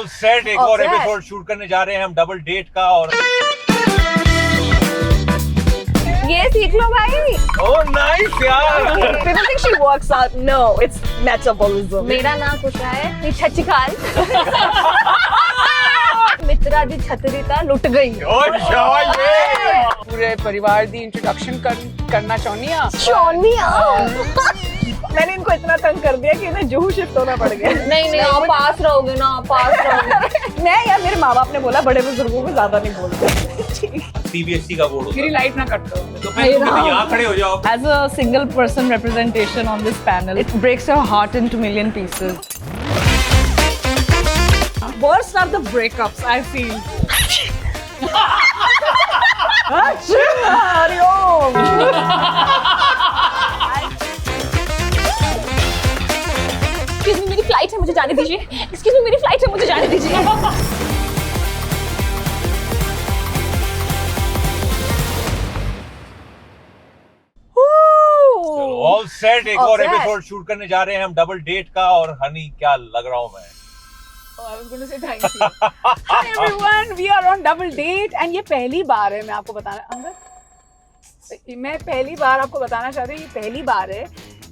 All set, एक और episode shoot करने जा रहे हैं हम डबल डेट का। और ये सीख लो भाई। ओह नाइस यार। People think she works out. No, it's metabolism. मेरा नाम कुशा है, ये छचिकाल। मित्रा दी छतरी ता लुट गई। ओह शाबाश। पूरे परिवार दी इंट्रोडक्शन करना चाहनी हां। मैंने इनको इतना तंग कर दिया कि इन्हें जुहू शिफ्ट होना पड़ गया। नहीं आप पास रहोगे ना, पास रहोगे। मैं या मेरे माँ बाप ने बोला बड़े बुजुर्गों को ज्यादा नहीं बोलते। सीबीएसई का बोर्ड होता मेरी है। लाइट ना कट दो। तो मैं तुम यहाँ खड़े हो जाओ। As a single person representation on this panel, it breaks your heart into million pieces. Worst are the breakups, I feel. Hariom. Excuse me, मेरी फ्लाइट है, मुझे जाने दीजिए। एक्सक्यूज मी, मेरी फ्लाइट है, मुझे जाने दीजिए। ऑल सेट, एक All और set. एपिसोड शूट करने जा रहे हैं हम डबल डेट का। और हनी क्या लग रहा हूँ मैं? Oh, I was going to say thank you. Hi everyone, we are on double date and ये पहली बार है, मैं आपको बताना मैं पहली बार आपको बताना चाहती हूँ, ये पहली बार है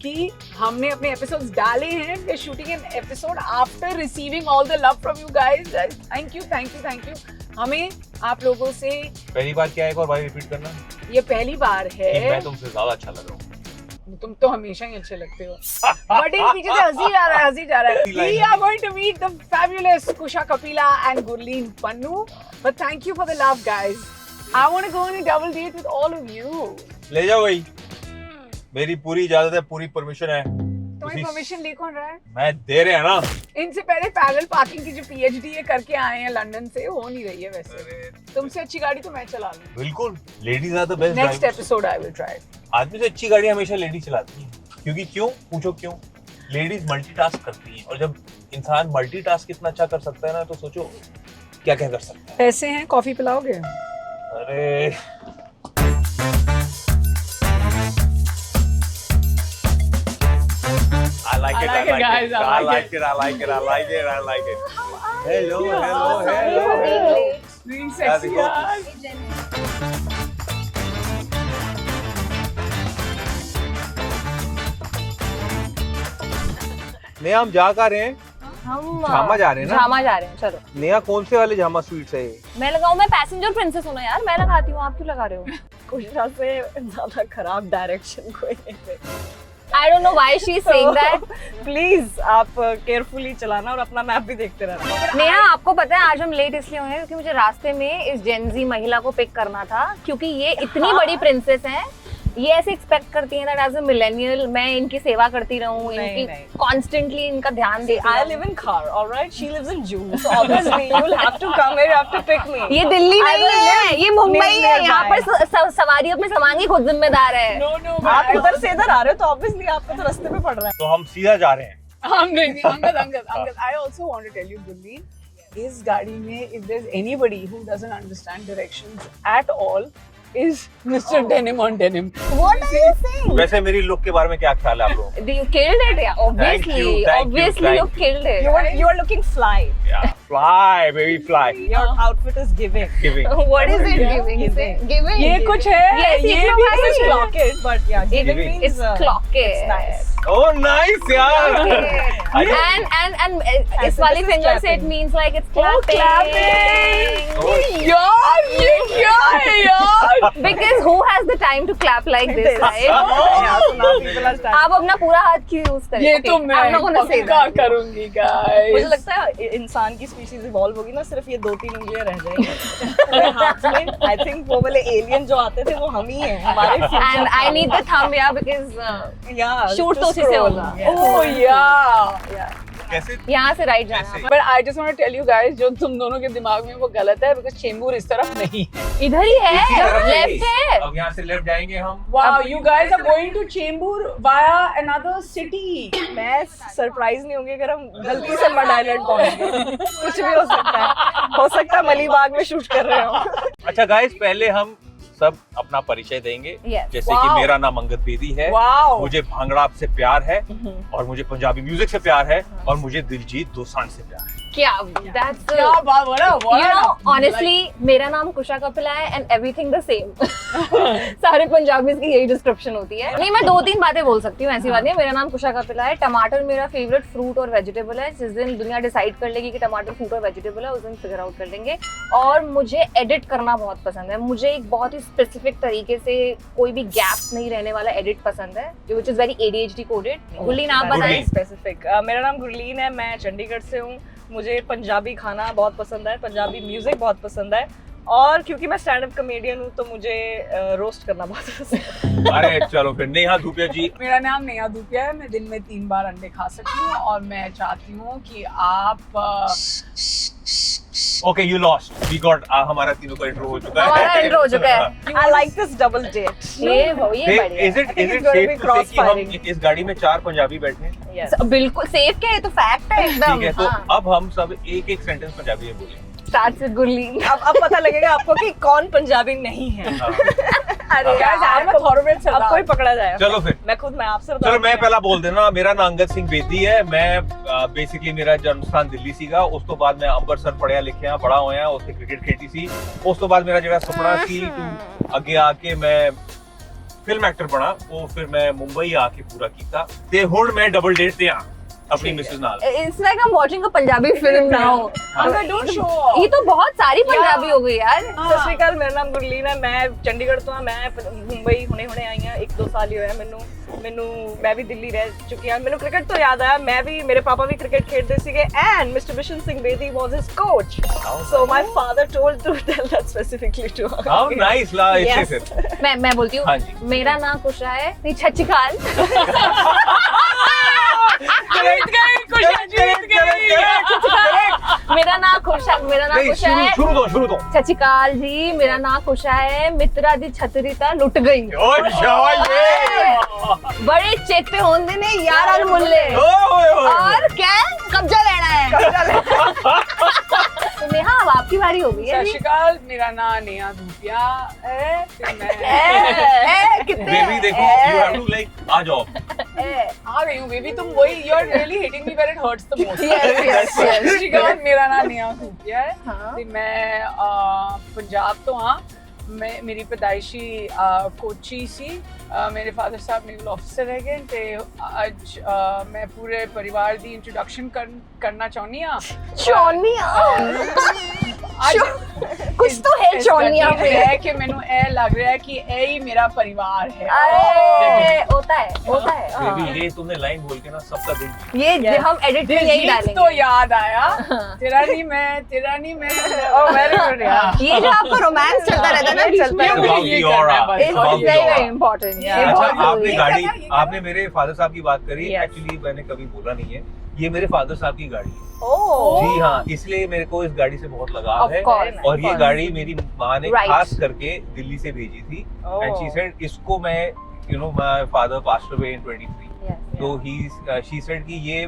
कि हमने अपने एपिसोड्स डाले हैं। We are shooting an episode after receiving all the love from you guys. Thank you. हमें आप लोगों से पहली बार क्या है, एक और बार रिपीट करना। ये पहली बार कि है। मैं तुमसे ज्यादा अच्छा लग रहा हूँ। तुम तो हमेशा ही अच्छे लगते हो। बट इन पीछे से हंसी जा रहा है। We are going to meet the fabulous Kusha Kapila and Gurleen Pannu. But thank you for the love, guys. I want to go on a double date with all of you. ले जाओ भाई, मेरी पूरी इजाजत है, पूरी permission है। तुम्हारी परमिशन ले कौन रहा है? मैं दे रहे हैं ना। इनसे पहले पैरेलल पार्किंग की जो PhD ये करके आए हैं लंदन से, हो नहीं रही है वैसे। तुमसे अच्छी गाड़ी तो मैं चला लूँ। बिल्कुल, ladies are the best. Next episode I will try. आदमी से अच्छी गाड़ी हमेशा लेडी चलाती है, क्योंकि क्यों पूछो क्यों? लेडीज मल्टीटास्क करती हैं, और जब इंसान मल्टीटास्क इतना अच्छा कर सकता है ना, तो सोचो क्या क्या कर सकता है। पैसे हैं, कॉफी पिलाओगे? अरे I like it, guys. I like it. Hello. Being sexy, देखो। यार। नेहा, हम जा कहाँ रहे हैं? हम झामा जा रहे हैं ना? झामा जा रहे हैं, चलो। नेहा, कौन से वाले झामा स्वीट्स है ये? मैं लगाऊं? मैं पैसेंजर प्रिंसेस हूं ना यार, मैं लगाती हूँ, आप क्यों लगा रहे हो? कुशा से ज्यादा खराब डायरेक्शन कोई नहीं है। I don't know why she's saying that. Please आप केयरफुली चलाना और अपना मैप भी देखते रहना। नेहा, आपको पता है आज हम लेट इसलिए हुए हैं क्योंकि मुझे रास्ते में इस जेनजी महिला को पिक करना था, क्योंकि ये इतनी बड़ी प्रिंसेस हैं। ये ऐसे एक्सपेक्ट करती हैं दैट एज अ मिलेनियल मैं इनकी सेवा करती रहूं, इनकी कॉन्स्टेंटली इनका ध्यान देती I रहूं। live in Khar, all right? She lives in Juhu, so obviously you'll have to come here, you have to pick me. ये दिल्ली I नहीं will है, ये मुंबई live है। यहाँ nearby. पर सवारी अपने सामान की खुद जिम्मेदार है। No, आप इधर से इधर आ रहे हो तो obviously आपको तो रास्ते पे पड़ रहा है। तो हम सीधा जा रहे हैं। Angad, I also want to tell you, Gurleen, इस गाड़ी में if there's anybody who doesn't understand directions at all, is Mr. Denim on Denim. What are you saying? वैसे मेरी लुक के बारे में क्या ख्याल है आप लोगों? You killed it, yeah. Obviously, Thank you. you killed it. You are looking fly. Yeah, fly, baby, fly. Your outfit is giving. Giving. What is it Yeah. giving? Giving. Giving. ये कुछ है, Yes, ये it's भी no It's way. clock it, but yeah, giving Giving. means It's clock it. It's nice. Oh, nice यार। And इस वाली this is finger से it clapping. means like it's Oh, clapping. clapping. यार ये क्या है यार? Because who has the time to clap like this, right? Yeah, so now people are starting. आप अपना पूरा हाथ क्यों यूज करें? ये तो I'm मैं not gonna say पक्का that. करूंगी मुझे guys. लगता है इंसान की स्पीशीज इवॉल्व होगी ना, सिर्फ ये 2-3 उंगलियां रह जाएंगी पूरे हाथ में। आई थिंक वो वाले एलियन जो आते थे वो हम ही हैं हमारे And I need the thumb, yeah, because shoot तो उसी से होगा। Oh yeah. कैसे? यहाँ से राइट जाना। कैसे? But I just want to tell you guys, जो तुम दोनों के दिमाग में वो गलत है, because चेंबूर इस तरफ नहीं है। इधर ही है, तरफ नहीं। लेफ्ट है। अब यहाँ से लेफ्ट जाएंगे हम। Wow, you guys are going to Chembur via another city. मैं सरप्राइज नहीं होंगी अगर हम गलती से मड आइलैंड पहुंच गए। कुछ भी हो सकता है मलीबाग में शूट कर रहे हो। अच्छा गाइस, पहले हम सब अपना परिचय देंगे। Yes. जैसे Wow. कि मेरा नाम अंगद बेदी है। Wow. मुझे भांगड़ा से प्यार है, और मुझे पंजाबी म्यूजिक से प्यार है, और मुझे दिलजीत दोसांझ से प्यार है। क्या that's क्या बात, what a- you know honestly मेरा नाम कुशा कपिल है and everything the same सारे पंजाबीज की यही डिस्क्रिप्शन होती है। नहीं, मैं 2-3 बातें बोल सकती हूँ, ऐसी बात नहीं है। मेरा नाम कुशा कपिल है। टमाटर मेरा फेवरेट फ्रूट और वेजिटेबल है। जिस दिन दुनिया डिसाइड कर लेगी कि टमाटर फ्रूट और वेजिटेबल है, उस दिन फिगर आउट कर लेंगे। और मुझे एडिट करना बहुत पसंद है। मुझे एक बहुत ही स्पेसिफिक तरीके से कोई भी गैप नहीं रहने वाला एडिट पसंद है, which is very ADHD coded। Gurleen आप बताएं। स्पेसिफिक मेरा नाम गुरलीन है, मैं चंडीगढ़ से हूँ। मुझे पंजाबी खाना बहुत पसंद है, पंजाबी म्यूजिक बहुत पसंद है, और क्योंकि मैं स्टैंड अप कॉमेडियन हूँ तो मुझे रोस्ट करना बहुत पसंद है। अरे चलो फिर नेहा धूपिया जी। मेरा नाम नेहा धूपिया है। मैं दिन में 3 बार अंडे खा सकती हूँ और मैं चाहती हूँ कि आप okay you lost, we got, हमारा तीनों का इंट्रो हो चुका है। हमारा intro हो चुका है। I like this double date. ये बढ़िया is it think is it's it gonna safe be to say कि हम cross-firing. इस गाड़ी में 4 पंजाबी बैठे हैं? Yes. बिल्कुल सेफ क्या है, तो फैक्ट है एकदम। ठीक है, तो हाँ। अब हम सब एक एक सेंटेंस पंजाबी में बोलेंगे। Starts with Gurleen. अब पता लगेगा आपको कि कौन पंजाबी नहीं है। हाँ। अरे guys, I'm a thoroughbred अब सरदार। कोई पकड़ा जाएगा। चलो फिर। मैं आपसे चलो मैं पहला बोल देना, मेरा नाम अंगद सिंह बेदी है। मैं बेसिकली मेरा जन्म स्थान दिल्ली सीगा, उस तो बाद मैं अंबरसर पढ़िया लिखिया बड़ा होया, उससे क्रिकेट खेली सी। उस तो बाद मेरा ਜਿਹੜਾ ਸੁਪਨਾ ਸੀ ਤੂੰ ਅੱਗੇ ਆ ਕੇ ਮੈਂ ਫਿਲਮ ਐਕਟਰ ਬਣਾ, ਉਹ ਫਿਰ ਮੈਂ ਮੁੰਬਈ ਆ ਕੇ ਪੂਰਾ ਕੀਤਾ ਤੇ ਹੁਣ ਮੈਂ ਡਬਲ ਡੇਟ ਤੇ ਆ अपनी मिसेस नाल। It's like I'm watching a Punjabi film now। Uncle don't show off. ये तो बहुत सारी पंजाबी हो गई यार। सत श्री अकाल, मेरा नाम गुरलीन है, मैं चंडीगढ़ तो हाँ, मैं मुंबई हुणे आई हाँ, 1-2 साल ही होया मैनू मैं भी दिल्ली रह चुकी हाँ। मैनू क्रिकेट तो याद आया, मैं भी, मेरे पापा भी क्रिकेट खेलते सीगे, and mister Bishan Singh Bedi was his coach, so my father told to tell that specifically to her. How nice ला ऐसे Yes. फिर। मैं बोलती हूँ, हाँ जी। मेरा नाम कुशा है। नहीं, छचिकाल। जीत गई कुशा, जीत गई। मेरा नाम कुशा है। शुरू दो। छचिकाल जी, मेरा नाम कुशा है। मित्रा दी छतरी ता लुट गई। ओए शाबाश। बड़े चेते होंदे ने यार अल मुल्ले। ओए और क्या कब्जा लेना है। तो नेहा, अब आपकी बारी हो गई है सत जी। श्री अकाल, मेरा नाम नेहा धूपिया है। फिर मैं कितने बेबी देखो, यू हैव टू लाइक आ जाओ। आ गई हूँ बेबी, तुम वही, you are really hitting me where it hurts the most. Yes, yes. सत श्री अकाल, मेरा नाम नेहा धूपिया है। हाँ। ਤੇ ਮੈਂ ਪੰਜਾਬ ਤੋਂ ਹਾਂ। ਮੈਂ ਮੇਰੀ ਪੈਦਾਇਸ਼ੀ ਕੋਚੀ ਸੀ। ਮੇਰੇ ਫਾਦਰ ਸਾਹਿਬ ਨੇਵਲ ਆਫਿਸਰ ਹੈਗੇ ਤੇ ਅੱਜ ਮੈਂ ਪੂਰੇ ਪਰਿਵਾਰ ਦੀ ਇੰਟਰੋਡਕਸ਼ਨ ਕਰਨਾ ਚਾਹੁੰਦੀ ਹਾਂ। चौनिया। ਅੱਜ कुछ तो है चौनिया पे पे। है कि ਮੈਨੂੰ ਇਹ ਲੱਗ ਰਿਹਾ ਹੈ ਕਿ ਇਹ ਹੀ ਮੇਰਾ परिवार है। अरे होता है बेबी हाँ। ये तुमने लाइन बोल के ना सबका दिल जीत ये हम एडिट में यही डालेंगे। तो याद आया, तेरा नहीं मैं ओह वेरी गुड यार। ये जो आपका रोमांस चलता रहता है ना बीच में, It's about ये the करना है aura. बस। It's about it's the very aura. very important। ये Yeah. बहुत अच्छा, आपने जरूरी है। गाड़ी, ये करना। आपने मेरे फादर साहब की बात करी। Yes. एक्चुअली मैंने कभी बोला नहीं है, ये मेरे फादर साहब की गाड़ी है। ओह जी हाँ, इसलिए मेरे को इस गाड़ी से बहुत लगाव Of है। course, और of ये course। गाड़ी मेरी माँ ने Right. खास करके दिल्ली से भेजी थी। एंड शी सेड इसको मैं, you know, my father passed away in 23। Yes, तो शी सेड कि ये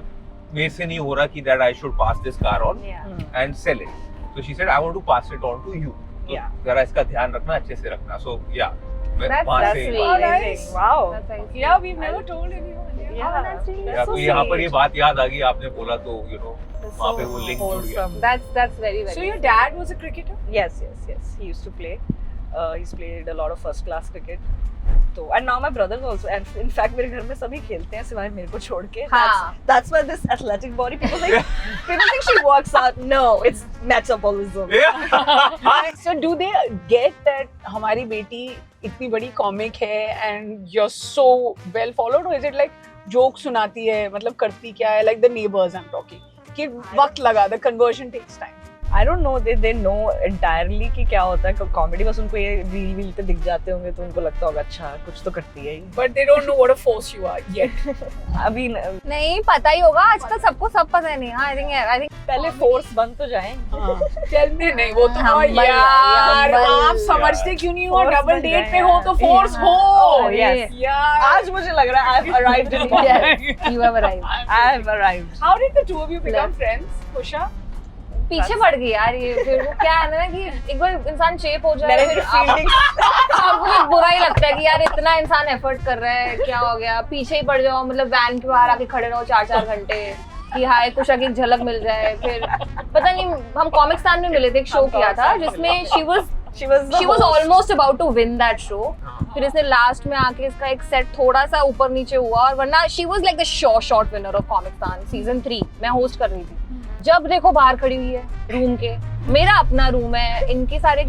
मेरे से नहीं हो रहा कि that I should pass this car on yeah। And sell it. तो she said I want to pass it on to you. Yeah. जरा इसका ध्यान रखना, अच्छे से रखना। सो या That's sweet। amazing, wow। That's very sweet। Yeah, we've never told anyone। Yeah, that's really या so तो यहाँ पर sweet। ये बात याद आ गई, आपने बोला तो यू नो वहाँ पे वो लिंक जुड़ गया। wholesome। That's very So very। your dad was a cricketer? Yes, he used to play. He's played a lot of first class cricket. So and now my brothers also, and in fact मेरे घर में सभी खेलते हैं सिवाय मेरे को छोड़ के। हाँ। That's why this athletic body, people think she works out. No, it's metabolism. So do they get that हमारी बेटी इतनी बड़ी कॉमिक है and you're so well followed, or is it like joke सुनाती है, मतलब करती क्या है, like the neighbors I'm talking, कि वक्त लगा, the conversion takes time. I don't know, they know entirely कि क्या होता है कॉमेडी। बस उनको ये रील पे दिख जाते होंगे तो उनको लगता होगा अच्छा कुछ तो करती है ये। But they don't know what a force you are yet. अभी नहीं पता ही होगा, आजकल सबको सब पता है। नहीं, हाँ, I think पहले फोर्स बन तो जाए। चल नहीं वो तो Humble यार, है, humble। आप समझते क्यों नहीं हो, Force डबल बन डेट जाए पे हो तो फोर्स हो। Oh, yes। यार आज मुझे लग रहा है I've arrived in yes, you have arrived। I've arrived। How did the two of you become friends, Kusha? पीछे पड़ गई यार ये। फिर वो क्या है ना कि एक बार इंसान चेप हो जाए मैंने फिर फील्डिंग आपको भी बुरा ही लगता है कि यार इतना इंसान एफर्ट कर रहा है, क्या हो गया, पीछे ही पड़ जाओ, मतलब वैन के बाहर आके खड़े रहो 4-4 घंटे। कि हाय कुशा की एक झलक मिल जाए। फिर पता नहीं हम कॉमिक्स्तान में मिले थे, एक शो किया था जिसमें she was almost about to win that show. फिर इसने लास्ट में आके इसका एक सेट थोड़ा सा ऊपर नीचे हुआ, और वरना she was like the short winner of Comicstaan season 3। मैं होस्ट कर रही थी, जब देखो बाहर खड़ी हुई है रूम के, मेरा अपना रूम है, इनके सारे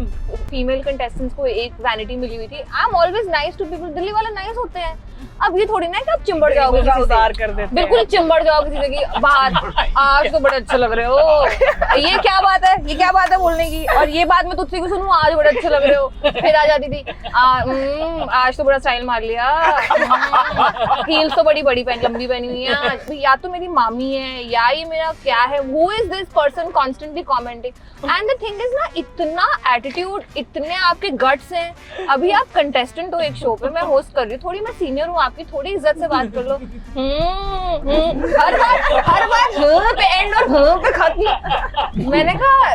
फीमेल कंटेस्टेंट्स को एक वैनिटी मिली हुई थी। I am always nice to people, Delhi वाले नाइस होते हैं। अब ये थोड़ी ना कि आप चिंबड़ जाओगे किसी उधार से, कर देते हैं। बिल्कुल चिंबड़ जाओ किसी से कि बाहर आज तो बड़े अच्छे लग रहे हो, ये क्या बात है, ये क्या बात है बोलने की, और ये बात मैं तुझसे क्यों सुनूं, आज बड़े अच्छे लग रहे हो। फिर आ जाती थी आज तो बड़ा स्टाइल मार लिया, हील्स तो बड़ी बड़ी लंबी पहनी हुई है आज। या तो मेरी मामी है या ये मेरा क्या है, who is this person constantly commenting. And the thing is ना, इतना एटीट्यूड, इतने आपके गट्स हैं। अभी आप कंटेस्टेंट हो एक शो पे, मैं होस्ट कर रही हूँ, थोड़ी मैं सीनियर हूँ आपकी, थोड़ी इज्जत से बात कर लो। हर बार पे एंड और पे खत्म। मैंने कहा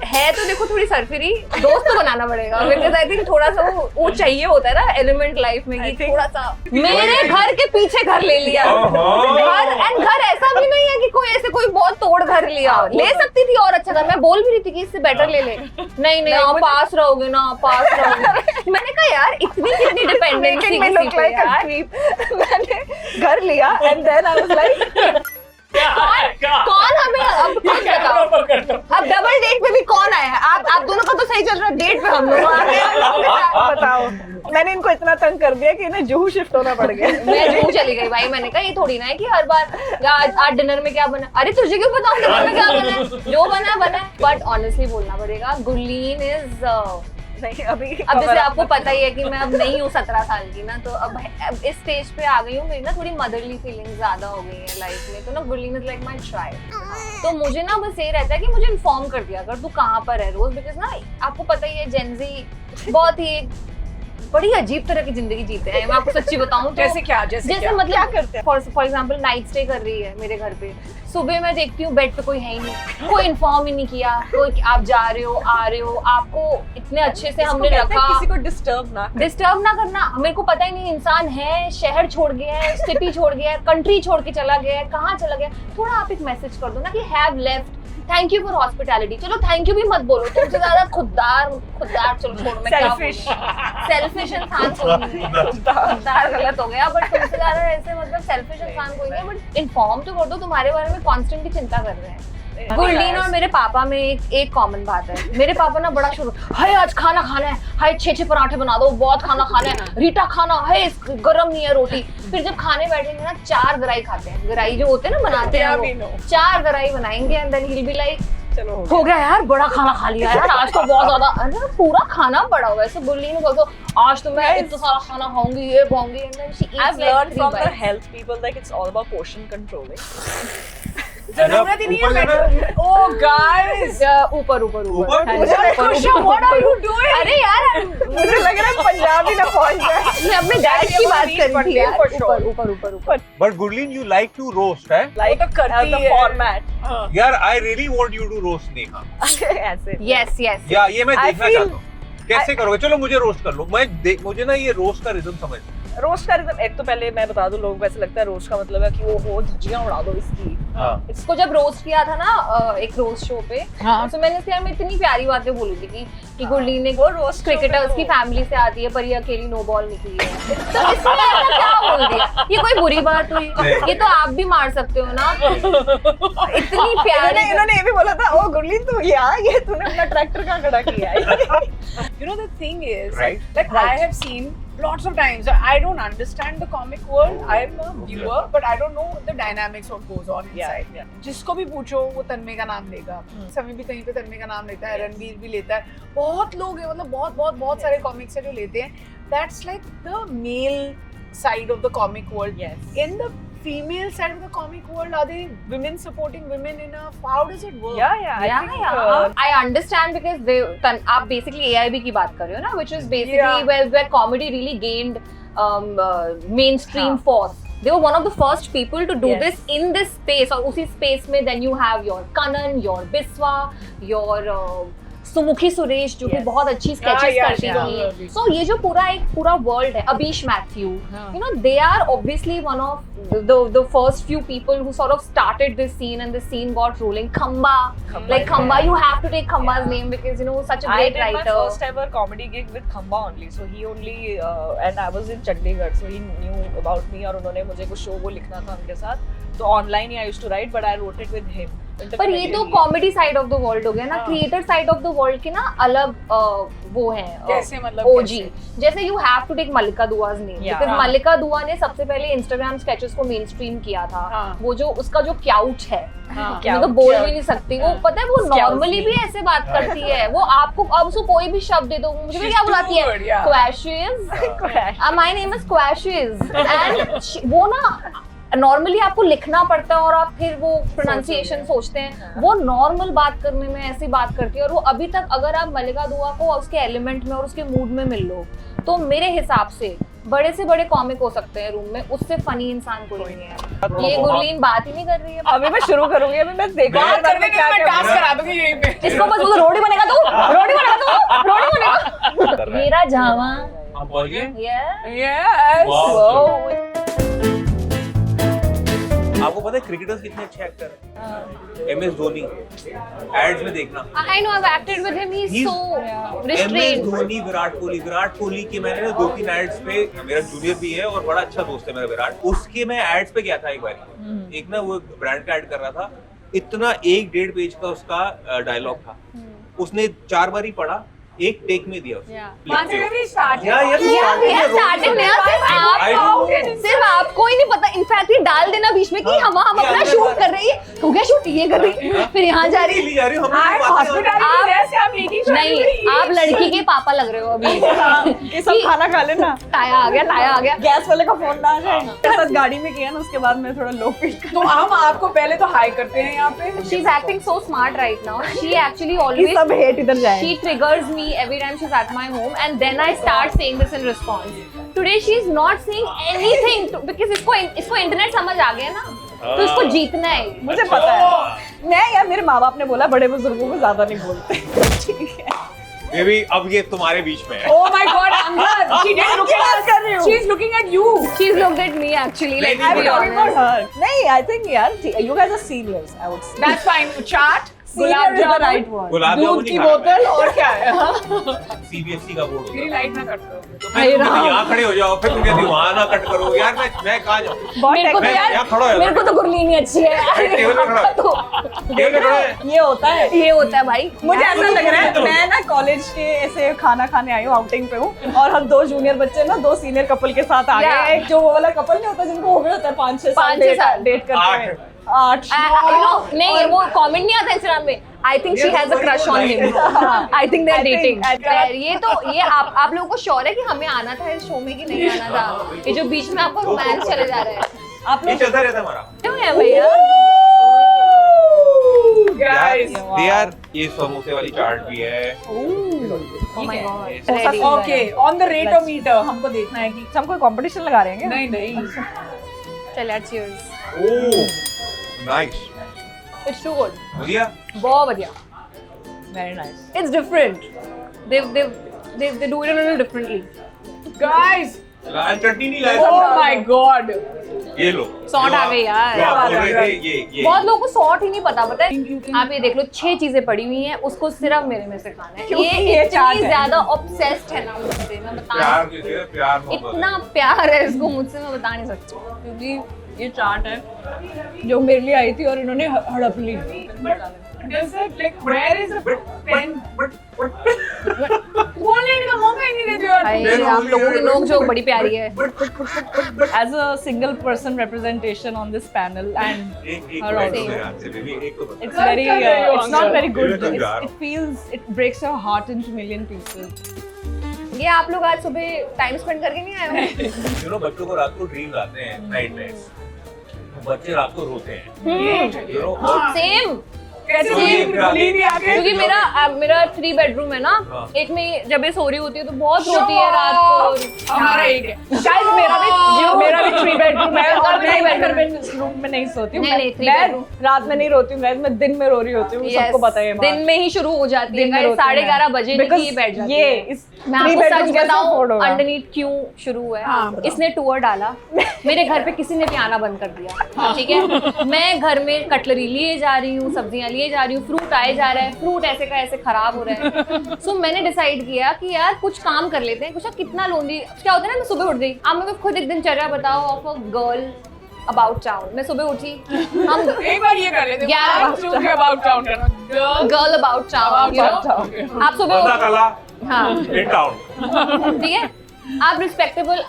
है तो देखो थोड़ी सरफिरी, दोस्त तो बनाना पड़ेगा, बिकॉज़ आई थिंक थोड़ा सा वो चाहिए होता है ना एलिमेंट लाइफ में, कि थोड़ा सा। मेरे घर के पीछे घर ले लिया, घर ऐसा भी नहीं है कि कोई ऐसे कोई बहुत तोड़ घर लिया, ले सकती थी और अच्छा था। मैं बोल भी रही थी कि इससे बेटर ले ले, नहीं आप पास रहोगे ना, पास रहोगे। मैंने कहा यार इतनी कितनी डिपेंडेंसी किसी पे यार। मैंने घर लिया and then I was like कौन हमें अब कुछ बताओ, अब डबल डेट पे भी कौन आया है? आप दोनों का तो सही चल रहा है, डेट पे हम लोग आ गए हैं। बताओ, मैंने इनको इतना तंग कर दिया कि इन्हें जुहू शिफ्ट होना पड़ गया। मैं जुहू चली गई भाई। मैंने कहा ये थोड़ी ना है कि हर बार आज डिनर में क्या बना, अरे तुझे क्यों बताऊं डिनर में क्या बना है, जो बना है। बट ऑनेस्टली बोलना पड़ेगा, गुरलीन इज नहीं अभी अब जैसे आपको पता ही है कि मैं अब नहीं हूँ 17 साल की ना, तो अब इस स्टेज पे आ गई हूँ, मेरी ना थोड़ी मदरली फीलिंग ज्यादा हो गई है लाइफ में। तो ना Gurleen is like my child. तो मुझे ना बस ये रहता है कि मुझे इन्फॉर्म कर दिया अगर तू कहाँ पर है रोज, बिकॉज ना आपको पता ही है जेनजी बहुत ही बड़ी अजीब तरह की जिंदगी जीते हैं। मैं आपको सच्ची बताऊं तो जैसे क्या मतलब क्या करते हैं? फॉर एग्जांपल नाइट स्टे कर रही है मेरे घर पे, सुबह मैं देखती हूँ बेड पे कोई है ही नहीं, कोई इन्फॉर्म ही नहीं किया, कोई आप जा रहे हो आ रहे हो, आपको इतने अच्छे से हमने रखा, किसी को डिस्टर्ब ना करना। मेरे को पता ही नहीं इंसान है, शहर छोड़ गया है, सिटी छोड़ गया है, कंट्री छोड़ के चला गया है, कहाँ चला गया, थोड़ा आप एक मैसेज कर दो ना कि have left, thank you for hospitality. चलो थैंक यू भी मत बोलो, तुमसे ज्यादा खुददार चलो छोड़, मैं क्या सेल्फिश इंसान कोई नहीं है, खुददार गलत हो गया, बट तुमसे ज्यादा ऐसे मतलब सेल्फिश इंसान कोई नहीं है। बट इन्फॉर्म तो कर दो, तुम्हारे बारे में कॉन्स्टेंटली चिंता कर रहे हैं। गुरलीन और मेरे पापा में एक कॉमन बात है, मेरे पापा ना बड़ा शुरू, हाय आज खाना खाना है, हाय 6 पराठे बना दो, बहुत खाना खाना है, रीटा खाना है, गरम नहीं है रोटी। फिर जब खाने बैठेंगे ना 4 गराई खाते हैं, गराई जो होते हैं ना बनाते हैं वो 4 गराई बनाएंगे, and then he will be like चलो हो गया यार, बड़ा खाना खा लिया यार, आज तो बहुत ज्यादा, अरे पूरा खाना बड़ा हुआ है। सो गुरलीन को बोलते आज तो मैं इतना सारा खाना खाऊंगी, ये खाऊंगी, and then she eats I've learned from the health people that it's all about portion controlling. जरूरत ही नहीं है। Oh guys, ऊपर what are you doing? अरे यार मुझे लग रहा है पंजाबी ना पहुंच जाए। मैं अपने डैड की बात कर रही थी यार, For sure. ऊपर But Gurleen, you like to roast, है? Like करती the है। format. यार, I really want you to roast Neha. ऐसे यस या ये मैं I देखना feel- चाहता हूँ। कैसे करोगे? चलो मुझे रोस्ट कर लो। मुझे ना ये रोस्ट का रिदम समझ। रोस्ट का रिदम, एक तो पहले मैं बता दूं, लोगों को ऐसा लगता है रोस्ट का मतलब है कि वो हो धज्जियां उड़ा दो इसकी। हाँ। इसको जब रोस्ट किया था ना एक रोस्ट शो पे, तो मैंने इसके बारे में इतनी प्यारी बातें बोली थी कि गुरलीन ने वो रोस्ट क्रिकेटर्स की फैमिली से आती है, पर ये अकेली नो बॉल निकली है। तो इसमें ऐसा क्या बोल दिया? ये कोई बुरी बात हुई? ये तो आप भी मार सकते हो ना। इतनी प्यारी। इन्होंने ये भी बोला था, ओ गुरलीन तू यहाँ, ये तूने अपना ट्रैक्टर कहाँ खड़ा किया है? You know the thing is, Right. like I have seen lots of times. I don't understand the comic world. I'm a viewer, but I don't know the dynamics what goes on inside. जिसको भी पूछो वो तन्मय का नाम लेगा, समी भी कहीं पे तन्मय का नाम लेता है, रणवीर भी लेता है, बहुत लोग हैं, मतलब बहुत सारे कॉमिक्स है जो लेते हैं. That's like the male side of the comic world. Yes. In the female side of the comic world, are they women supporting women enough? How does it work? I understand because आप basically AIB की बात कर रहे हो ना, which is basically where comedy really gained mainstream force. They were one of the first people to do this in this space, और उसी space में then you have your Kanan, your Biswa, your सुमुखी Suresh जो कि बहुत अच्छी sketches करती थी. So ये जो पूरा वर्ल्ड है, Abish Matthew, you know, they are obviously one of the first few people who sort of started this scene, and the scene got rolling. Khamba, you have to take Khamba's name because you know such a great writer. I did my first ever comedy gig with Khamba only. So he only and I was in Chandigarh, so he knew about me और उन्होंने मुझे कुछ show वो लिखना था उनके साथ. तो online he I used to write, but I wrote it with him. पर ये तो comedy side of the world हो गया ना. Creator side of the world के ना अलग वो है. कैसे मतलब ओजी जैसे you have to take Mallika दुआ's नेम, बिकॉज़ मल्लिका दुआ ने सबसे पहले इंस्टाग्राम स्केचेस को मेन स्ट्रीम किया था. वो जो उसका जो क्याउच है, मैं तो बोल भी नहीं सकती. वो पता है वो नॉर्मली भी ऐसे बात करती है. वो आपको अब उसको कोई भी शब्द दे दो मुझे क्या बुलाती है, क्वैशेस. माय नेम इज क्वैशेस. एंड वो ना नॉर्मली आपको लिखना पड़ता है और आप फिर वो प्रोनाउंसिएशन सोचते हैं. वो नॉर्मल बात करने में ऐसी बात करती है. और वो अभी तक अगर आप मल्लिका दुआ को उसके एलिमेंट में और उसके मूड में मिल लो तो मेरे हिसाब से बड़े से बड़े कॉमिक हो सकते हैं रूम में, उससे फनी इंसान कोई नहीं है. ये गुरलीन बात ही नहीं कर रही है. अभी मैं शुरू करूंगी. अभी मैं देखूंगी बात करने के लिए मैं टास्क करा दूंगी यहीं पे. इसको बस बोलो रोटी बनेगा तू, रोटी बनेगा. मेरा जावा आप बोल गए. यस आपको पता है क्रिकेटर्स कितने अच्छे एक्टर हैं. MS धोनी एड्स में देखना. I know I've acted with him. He's so MS restrained. Dhoni, Virat Kohli के मैंने 2-3 एड्स पे, मेरा जूनियर भी है और बड़ा अच्छा दोस्त है मेरा विराट, उसके मैं एड्स पे गया था एक बार. एक ना वो ब्रांड का एड कर रहा था. इतना 1-1.5 पेज का उसका डायलॉग था. उसने 4 बार ही पढ़ा, एक टेक में दिया उसने. सिर्फ आपको ही नहीं पता. इनफैक्ट ये डाल देना बीच में कि हम अपना शूट कर रही है. हो गया शूट, ये कर रही है, फिर यहाँ जा रही है. नहीं, आप लड़की के पापा लग रहे हो अभी. ये सब खाना खा लेना. लाया आ गया. गैस वाले का फोन ना आ जाए. मेरे साथ गाड़ी में किया ना, उसके बाद मैं थोड़ा लो फील कर. तो हम आपको पहले तो हाई करते हैं यहाँ पे. She's acting so smart right now. She actually always सब हेट इधर जाए. she triggers me every time she's at my home, and then I start saying this in response. Today she's not saying anything because इसको internet समझ आ गया ना, तो इसको जीतना है. मुझे पता है. मैं यार मेरे माँ बाप ने बोला बड़े बुजुर्गों को ज्यादा नहीं बोलते. ठीक है. बेबी अब ये तुम्हारे बीच में है. Oh my God, Angad, she didn't look at us. She's looking at you. She's looked at me actually. Like, नहीं, to be talking about honest. her. नहीं, I think यार you guys are seniors. I would say. That's fine. Chaat, Senior gulab is the jamun, right word. गुलाब दूध जामुन की नहीं खाना. बोतल और क्या है? CBSE का बोर्ड मेरी होता है. लाइट ना कट करो. तो मैं यहाँ खड़े हो जाओ, फिर तुम कहती वहाँ ना कट करो. यार मैं कहाँ जाऊँ. मेरे को तो मैं यार यहाँ खड़ा हो मेरे को तो गुरलीनी अच्छी है. टेबल पे खड़ा तो टेबल पे खड़ा है. ये होता है. ये होता है भाई. मुझे ऐसा लग रहा है मैं ना कॉलेज के ऐसे खाना खाने आई हूँ, आउटिंग पे हूँ, और हम 2 जूनियर बच्चे ना 2 सीनियर कपल के साथ आ Yeah. गए. एक जो वो वाला कपल नहीं होता जिनको हो गया होता है 5-6 साल 5-6 साल. डेट करते हैं. 8 नहीं वो कमेंट नहीं आता इंस्टाग्राम में. I think she has a crush on him. I think they're dating. ये तो ये आप लोगों को श्योर है कि हमें आना था इस शो में कि नहीं आना था? ये जो बीच में आपका रोमांस चले जा रहा है. आप ये लोग चलता रहता है हमारा. क्यों है भैया? Guys. यार ये समोसे वाली चाट भी है. Oh my God. Yes. Ready. Okay, on the rate-o-meter हमको देखना है कि हम कोई कंपटीशन लगा रहे हैं क्या? नहीं. चल यार cheers. Oh, nice. It's too good. बढ़िया. बहुत बढ़िया. Very nice. It's different. They do it a little differently. Guys, लाल चटनी नहीं लाया. oh my God. ये लो. सॉट आ गई यार. जो आप बोल रहे थे ये. बहुत लोगों को सॉट ही नहीं पता है. आप ये देख लो 6 चीजें पड़ी हुई हैं, उसको सिर्फ मेरे में से खाना है. क्योंकि ये ये चाट इतनी है. ज्यादा ऑब्सेस्ड है ना मुझसे, मैं बता प्यार किसे प्यार मोहब्बत. इतना प्यार है इसको मुझसे, मैं बता नहीं सकती. क्योंकि ये चाट है जो मेरे लिए आई थी और इन्होंने हड़प ली. does it like where is the pen? बोलने का मौका ही नहीं देते यार. भाई आप लोगों की नोक जोक बड़ी प्यारी है. As a single person representation on this panel and एक her बाइट also. दो यार से बेबी. एक तो बता. It's very, कर रहे हो, it's not very good. You're a jar. It feels, it breaks your heart into million pieces. ये आप लोग आज सुबह टाइम स्पेंड करके नहीं आए हो? You know, बच्चों को रात को ड्रीम आते हैं नाइट में. बच्चे रात को रोते हैं. You know, और सेम कैसे क्योंकि मेरा 3 बेडरूम है ना, एक में जब ये सो रही होती है तो बहुत रोती है रात को। हमारा एक है शायद मेरा भी 3 बेडरूम है और मैं घर में रूम में नहीं सोती हूँ। नहीं, 3 मैं bedroom। रात में नहीं रोती हूँ, मैं दिन में रो रही होती हूँ। सबको पता है ये बात। दिन में ही शुरू हो जाती है, दिन में रोती हूँ 11:30 बजे Because ही बैठ जाती ये है। इस मैं 3 आपको bedroom सच कैसे बताऊं afford होगा? अंडरनीथ क्यों शुरू हुआ है। हाँ, बताओ। इसने टूर डाला, मेरे घर पे किसी ने भी आना बंद कर दिया, ठीक है। मैं घर में कटलरी लिए जा रही हूँ, सब्जियां लिए जा रही हूँ, फ्रूट आए जा रहा है, फ्रूट ऐसे का ऐसे खराब हो रहा है। सो मैंने डिसाइड किया कि यार कुछ काम कर लेते हैं। कुछ कितना लोनली क्या होता है ना, मैं सुबह उठ गई। आप मेरे को खुद एक दिनचर्या बताओ of a girl about town. मैं सुबह उठी, हम एक बार ये कर लेते हैं 11 अबाउट टाउन करना गर्ल अबाउट टाउन, आप सुबह पता उठ- चला हाँ इन टाउन। ठीक है, आप रिस्पेक्टेबल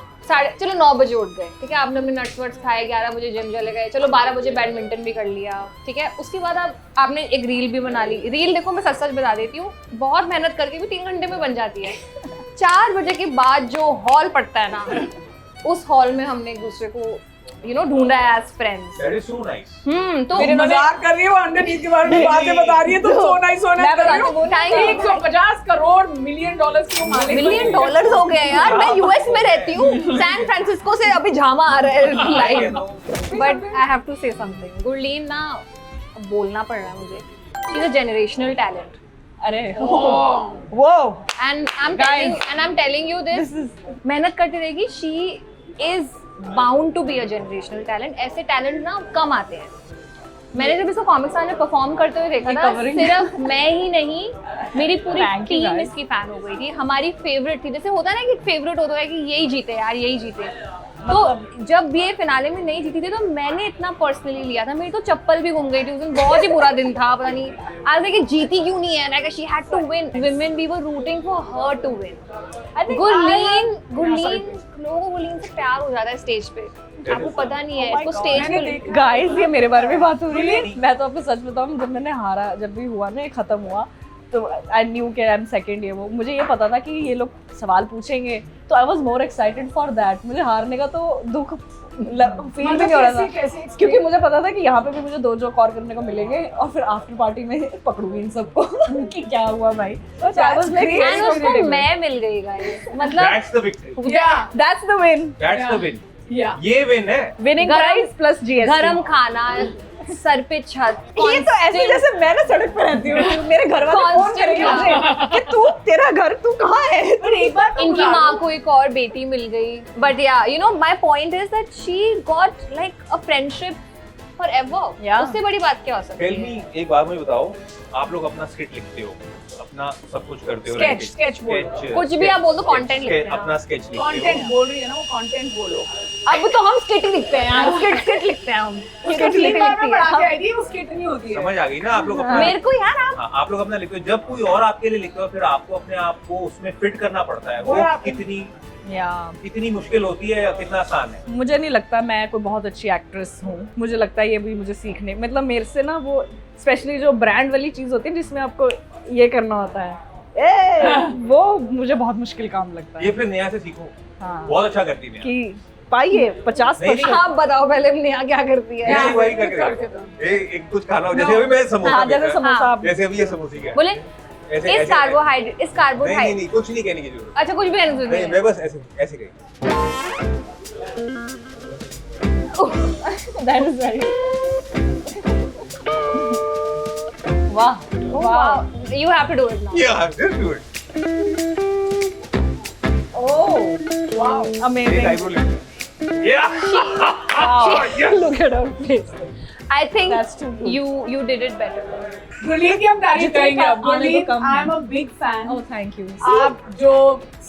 चलो 9 बजे उठ गए, ठीक है, आपने अपने नट्स वर्ट्स खाए, 11 बजे जिम चले गए, चलो 12 बजे बैडमिंटन भी कर लिया, ठीक है। उसके बाद आपने एक रील भी बना ली। रील देखो मैं सच सच बता देती हूँ, बहुत मेहनत करके भी 3 घंटे में बन जाती है। 4 बजे के बाद जो हॉल पड़ता है ना, उस हॉल में हमने एक दूसरे को ढूंढा है as friends. That is so nice. तो मेरे मजाक कर रही है वो अंडरनीथ के बारे में बातें बता रही है तुम सोना ही सोना मैं कर रही बताती हो। हूँ, Thank you. 150 crore million dollars की वो मालिक $1 मिलियन हो गए यार। मैं यूएस में रहती हूँ, सैन फ्रांसिस्को से अभी झामा आ रहा है live. But I have to say something. Gurleen ना, अब बोलना पड़ रहा है मुझे, she is a generational talent. अरे वो And I'm telling you this, मेहनत करती रहेगी। She is bound to be a generational talent. ऐसे टैलेंट ना कम आते हैं। मैंने जब इसको कॉमिक्स में परफॉर्म करते हुए देखा था, सिर्फ मैं ही नहीं, मेरी पूरी Thank you, टीम guys. इसकी फैन हो गई थी। हमारी फेवरेट थी। जैसे होता है ना कि फेवरेट होता है कि यही जीते यार, यही जीते। तो जब ये फिनाले में नहीं जीती थी तो मैंने इतना पर्सनली लिया था। मेरी तो चप्पल भी घूम गई थी उस दिन, बहुत ही बुरा दिन था। पता नहीं आज देखिए जीती क्यों नहीं है। Like she had to win. Women we were rooting for her to win. Gurleen लोगों को गुरलीन से प्यार हो जाता है स्टेज पे, आपको पता नहीं है। इसको स्टेज पे गाइस ये मेरे बारे में बात हो रही है। मैं तो आपको सच बताऊं, जब मैंने हारा, जब भी हुआ ना, ये खत्म हुआ, तो आई न्यू कि आई एम सेकंड ईयर। वो मुझे ये पता था कि ये लोग सवाल पूछेंगे, तो I was more excited for that. मुझे हारने का तो दुख फील भी नहीं हो रहा था, क्योंकि मुझे पता था कि यहाँ पे भी मुझे 2 जोक और करने को मिलेंगे और फिर आफ्टर पार्टी में पकड़ूंगी इन सबको कि क्या हुआ भाई। तो I was like, एंड उसको मैं मिल गई गाइस, मतलब that's the victory, that's the win, that's the win. या ये विन है। winning गरम- prize plus GST। गरम खाना, सर पे छत, ये तो ऐसे जैसे मैं ना सड़क पे रहती हूँ, मेरे घर वाले फोन Constant करेंगे मुझे कि तू, तेरा घर, तू कहाँ है। पर एक बार इनकी माँ को एक और बेटी मिल गई। बट या my point is that she got like a friendship for ever. Yeah. उससे बड़ी बात क्या हो सकती टेल है? मी, एक बात मुझे बताओ, आप लोग अपना स्क्रिप्ट लिखते हो, अपना सब कुछ करते हो, Sketch बोलो। कुछ भी आप बोल दो, content लिखते हैं। अपना स्केच लिखते कंटेंट हो। बोल रही है ना, वो कंटेंट बोलो। अब तो हम स्किट ही लिखते हैं यार, स्किट लिखते हैं हम। उसके 3 बार में पढ़ा के आई थी, वो स्किट नहीं होती है। समझ आ गई ना आप लोग अपना। मेरे को यार आप हाँ, आप लोग अपना लिखते हो। जब कोई और आपके लिए लिखते हो, फिर आपको अपने आप को उसमें फिट करना पड़ता है। वो कितनी मुश्किल होती है या कितना आसान है। मुझे नहीं लगता मैं कोई बहुत अच्छी एक्ट्रेस हूँ। मुझे लगता है ये भी मुझे सीखने, मतलब मेरे से ना वो स्पेशली जो ब्रांड वाली चीज होती है जिसमें आपको ये करना होता है, वो मुझे बहुत मुश्किल काम लगता है। ये फिर नया से सीखो। हाँ, बहुत अच्छा करती है। कि पाइए 50%। आप बताओ पहले नेहा क्या करती है? नहीं, वही करके एक कुछ खाना हो, जैसे अभी मैं समोसा हाँ, जैसे देख रहा समोसा हाँ। आप जैसे अभी ये समोसे का बोले ऐसे इस कार्बोहाइड्रेट नहीं कुछ नहीं कहने की जरूरत। अच्छा कुछ भी कहने की नहीं, जरूरत मैं बस ऐसे ऐसे कही। That is very वाह वाह। नहीं। You have to do it now. Yeah, just do it. Oh wow, एक amazing. eyebrow lift. Yeah. Look at her face. I think That's too good. you did it better. Gurleen की हम तारीफ जितने करेंगे अब। आने को गुरलीन, कम है। I am a big fan. Oh, thank you. आप जो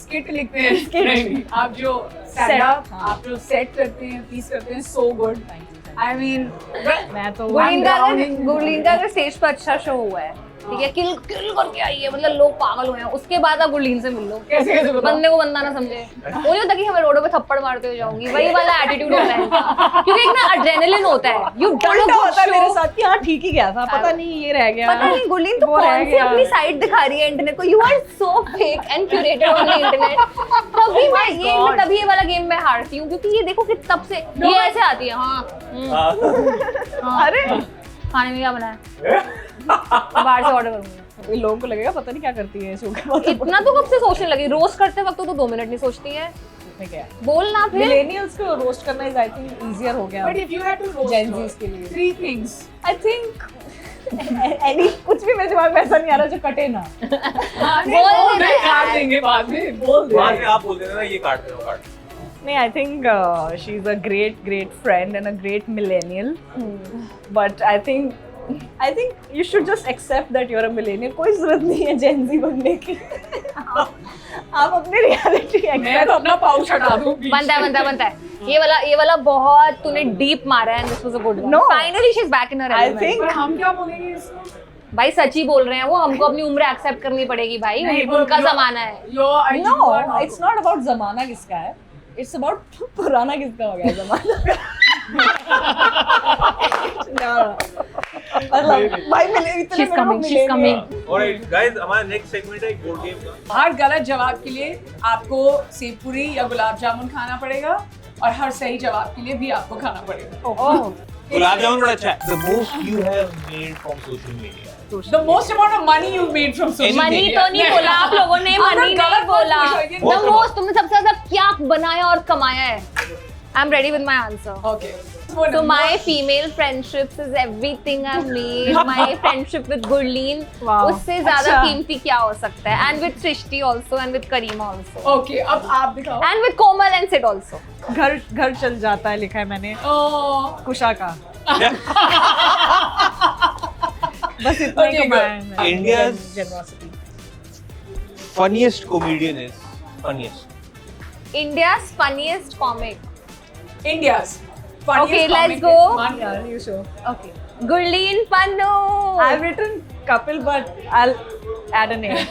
स्किट लिखते हैं, नहीं, आप जो स्टैंड अप, हाँ। आप जो सेट करते हैं, पीस करते हैं, सो गुड। आई मीन मैं तो गुरलीन का अगर स्टेज पर अच्छा शो हुआ है, ठीक है, किल करके आई है, मतलब लोग पागल हुए हैं, उसके बाद आप गुरलीन से मिल लो। कैसे बताओ? बंदे को बंदा ना समझे। वो नहीं होता कि हमें रोडों पे थप्पड़ मारते हुए जाऊंगी, वही वाला एटीट्यूड होता है इनका। क्योंकि एक ना एड्रेनलिन होता है। यू डन अ उल्टा गुड होता है मेरे शो। साथ कि हाँ ठीक ही गया था, पता नहीं ये रह गया। पता नहीं गुरलीन तो वो रह कौन सी गया। अपनी साइड दिखा रही है इंटरनेट को। You are so fake and curated on the internet. तभी मैं तभी ये वाला गेम में हारती हूँ, क्योंकि ये देखो कि तब से ये ऐसे आती है। हाँ हाँ। अरे खाने में क्या बना है? बाहर से ऑर्डर करूंगी। ये लोगों को लगेगा पता नहीं क्या करती है शो के बाद। इतना तो कब से सोचने लगी? रोस्ट करते वक्त तो 2 मिनट नहीं सोचती है। में क्या है? बोल ना फिर। मिलेनियल्स को रोस्ट करना इज आई थिंक इजियर हो गया But if you had to roast Gen her, Zs के लिए। 3 things. आई थिंक एनी कुछ भी मेरे दिमाग में ऐसा नहीं आ रहा जो कटे ना। बोल दे काट देंगे बाद में, बोल वहाँ दे. से आप बोल देना ना ये काट दो काट। नहीं, I think she is a great friend and a great millennial, but I think you should just accept that you are a millennial. कोई जरूरत नहीं है जेन ज़ी बनने की। आप अपनी रियलिटी मैं तो अपना पाउच हटा दूं बीच बनता है। ये वाला बहुत तूने डीप मारा है, and this was a good one. No. Finally she's back in her I element. think- पर हम क्या बोलेंगे इसको? भाई सच ही बोल रहे हैं वो, हमको अपनी उम्र एक्सेप्ट करनी पड़ेगी भाई, नहीं, उनका वो- जमाना है। Your IG no, are not- it's not about जमाना किसका है, इट्स अबाउट पुराना किसका हो गया जमाना। मतलब भाई मिले इतने She's coming, she's coming. Alright guys, हमारा नेक्स्ट सेगमेंट है बोर्ड गेम का। हर गलत जवाब के लिए आपको सेव पूरी या गुलाब जामुन खाना पड़ेगा और हर सही जवाब के लिए भी आपको खाना पड़ेगा. ओह गुलाब जामुन बड़ा अच्छा है। The most you have made from social media. The most amount of money you've made from social money media. तो नहीं बोला आप लोगों ने, आपने मनी नहीं गलत बात बोला। पूछा, ये The बहुत most, तुमने सबसे ज्यादा क्या बनाया और कमाया है? I'm ready with my answer. Okay. So my female friendships is everything I've made. My friendship with Gurleen, Wow. उससे ज्यादा अच्छा। कीमती क्या हो सकता है? And with Srishti also, and with Karima also, Okay, अब आप दिखाओ. and with Komal and Sid also. घर चल जाता है लिखा है मैंने Oh. कुशा का। बस इतना ही Okay, कमाया है मैंने। India's- Generosity. Funniest comedian is funniest. India's funniest comic. India's funniest Okay, let's comic go. is one- Yeah, you sure? Okay. Gurleen Pannu. I've written Kapil, but I'll add a name.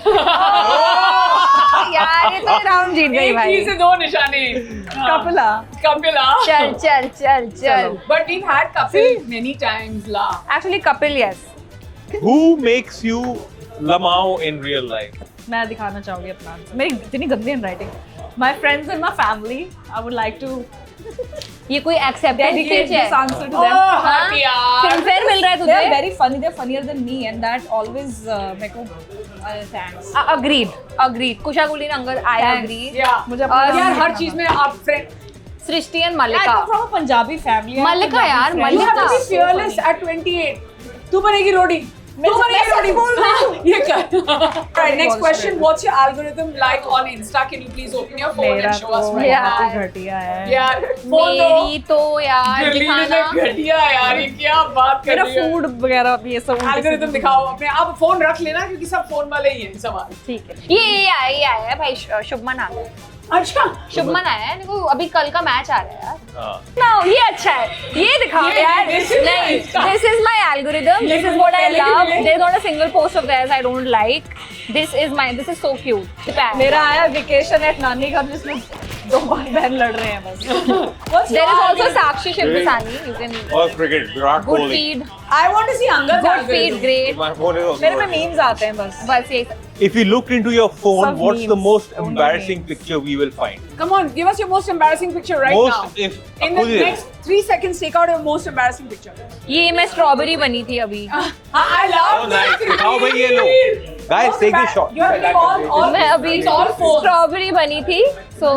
यार ये तो round जीत गई एक भाई. चीज से 2 निशाने. Kapila. Kapila. चल. But we've had Kapil many times la. Actually Kapil, yes. Who makes you lamao in real life? मैं दिखाना चाहूंगी अपना आंसर। मेरी इतनी गंदी handwriting. My friends and my family, I would like to ये कोई एक्सेप्टेड dedicate स्पीच है? this answer to Oh, them. हाँ? यार. फिल्मफेयर मिल रहा है They are तुझे? very funny. They're funnier than me, and that always मेरे को thanks. Agreed. Kusha Guleen Angad, I Thanks. agree. Yeah. मुझे अपना और नाम यार लिखना हर चीज था। में आप friend. Srishti and I Mallika. come from a Punjabi family. I have Mallika Punjabi यार, friends. You have to be Mallika. fearless at 28. तू बनेगी रोडी. मैं तू बनेगी सच रोडी. बोल रही हूँ। ये कर. Right, next False question. friend. What's your algorithm like on Insta? Can you please open your phone मेरा and show us तो right Yeah. now? बहुत ही घटिया है। यार, phone दो. मेरी तो यार गर्ली ने दिखाना. घटिया यार, ये क्या बात कर मेरा रही है? फूड वगैरह ये सब एल्गोरिथम दिखाओ अपने. आप फोन रख लेना क्योंकि सब फोन वाले ही हैं सवाल. ठीक है. ये आया है भाई, शुभमन आ गया. अच्छा. शुभमन आया है. देखो अभी कल का मैच आ रहा है यार. हाँ. No, ये अच्छा है. ये दिखाओ ये- यार. this is नहीं, इसका- this is my algorithm. This is what I पहले के love. लिए- There's not a single post of theirs I don't like. This is so cute. मेरा आया वेकेशन एट नानी घर जिसमें 2 भाई बहन लड़ रहे हैं बस। What's There your is also algorithm? Sakshi Shivdasani. You can और cricket, Virat good Kohli. feed. I want to see Angad's Good algorithm. feed, great. My phone is also मेरे में not- मीम्स आते हैं बस। बस यही. If you looked into your phone, Some what's the memes, most only embarrassing memes. picture we will find? Come on, give us your most embarrassing picture right most now. if In the खुद ही- next 3 seconds, take out your most embarrassing picture. ये मैं strawberry बनी थी अभी. I love Oh, nice. this. दिखाओ भाई ये लो. Guys, Most take this embar- shot. You have to all मैं अभी it's all phones. स्ट्रॉबेरी बनी थी. So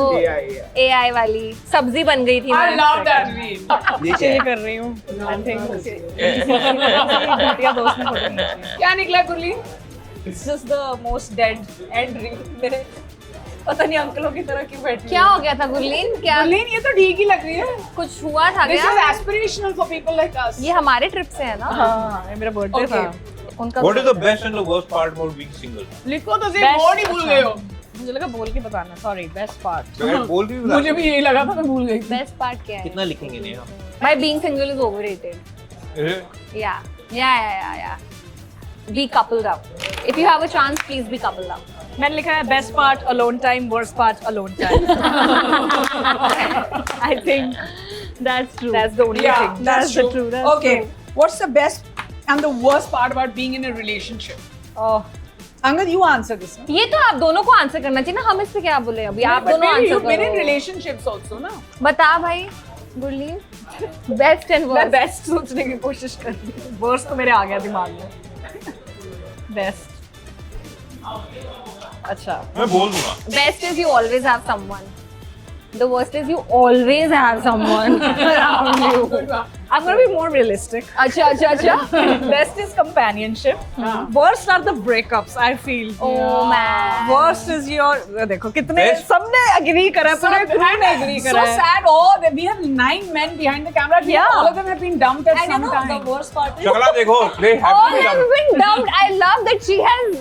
AI वाली सब्जी बन गई थी. I मैं. love that reel. ये क्या चिल है? कर रही हूँ। I think घटिया दोस्त ने फोटो खींची। क्या निकला गुरली? It's just the most dead end reel मेरे पता नहीं अंकलों की तरह क्यों बैठी क्या हो गया था गुरलीन? क्या गुरलीन ये तो ठीक ही लग रही है. कुछ हुआ था This is क्या? aspirational for people like us. ये हमारे ट्रिप से है ना. हाँ ये मेरा बर्थडे Okay. था। उनका What is the best and the worst part about being single? लिखो तो सही, Best- बोर्ड ही भूल गए हो. मुझे लगा बोल के बताना सॉरी बेस्ट पार्ट मैं बोल भी बता. मुझे भी यही लगा था, मैं भूल गई. बेस्ट पार्ट क्या है? कितना लिखेंगे Neha? My being single is overrated. Yeah. Be coupled up. If you have a chance, please be coupled up. मैंने लिखा है best part alone time worst part alone time I think that's the only Yeah, thing that's the true. truth that's Okay, true. what's the best and the worst part about being in a relationship? Oh, Angad, you answer this. No? ये तो आप दोनों को answer करना चाहिए ना. हम इस पे क्या बोले अभी? आप But दोनों maybe answer you've been in करो. relationships also, ना? बता भाई गुरलीन. बेस्ट एंड मैं वर्स्ट बेस्ट सोचने की कोशिश कर रही हूँ, वर्स्ट तो मेरे आ गया दिमाग में। बेस्ट, अच्छा मैं बोल दूंगा best is you always have someone the worst is you always have someone around you I'm gonna be more realistic. अच्छा अच्छा अच्छा Best is companionship. Worst are the breakups. I feel. Oh man Worst is your. देखो कितने Best- सबने agree करा, पूरे crew ने agree So करा है. sad. Oh, we have 9 men behind the camera. Yeah. All of them have been dumped at And you some know the time. worst part is. Shukla देखो they have all to be have done. been dumped I love that she has